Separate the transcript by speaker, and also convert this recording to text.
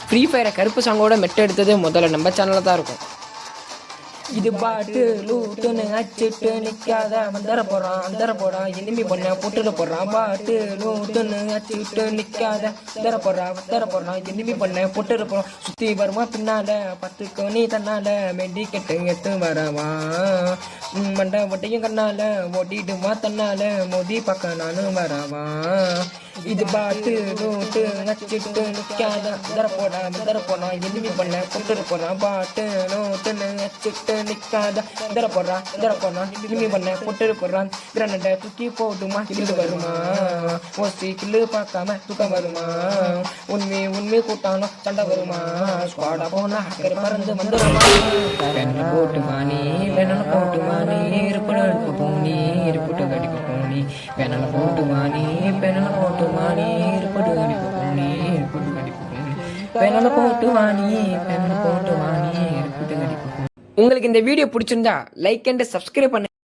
Speaker 1: Free ஃபயரை கருப்பு சாங்கோட மெட்டு எடுத்தது முதல்ல நம்ம சேனலில் தான் இருக்கும். இது பாட்டு லூட்டுன்னு அச்சுட்டு நிக்காத வந்தர போறான் எனிமி பண்ண போட்டுட்டு போடுறான். பாட்டு லூட்டுன்னு அச்சுட்டு நிக்காத வந்தர போறான் எனிமி பண்ண போட்டுட்டு போறான். சுத்தி வருமா பின்னால 10 கோணி தன்னால மெடிக்கெட்டு எத்து வரவா மண்டை ஒட்டையும் கண்ணால ஓடிடுமா தன்னால மோதி பக்கம் நானும் வரவா. இது பாட்டு லூட்டு அச்சுட்டு நிக்காத வந்தர போறான் எனிமி பண்ண போட்டுட்டு போறான். பாட்டு லூட்டுன்னு அச்சுட்டு நிக்காத இதர போடுறான் இனிமே பண்ண பொட்டு போடுறான். கிரனட தூக்கி போடுமா கிள்ளு வருமா ஓசி கிள்ளு பார்க்காம தூக்கம் வருமா. உண்மை கூட்டாலும் சண்டை வருமா. ஸ்குவாடா போனா ஹக்கர் பறந்து வந்துடுமா. போட்டுமா நீ வேணால போட்டுமா நீ இருப்பட எடுக்க போனி இருப்புட்டு கடிக்க போனி வேணால போட்டுமா நீ வேணால போட்டுமா நீ இருப்பட்டு கடிக்க போனி இருப்புட்டு கடிக்க போனி வேணால போட்டுமா நீ வேணால போட்டுமா நீ இருப்புட்டு கடிக்க போனி. உங்களுக்கு இந்த வீடியோ பிடிச்சிருந்தா லைக் அண்ட் சப்ஸ்கிரைப் பண்ணுங்க.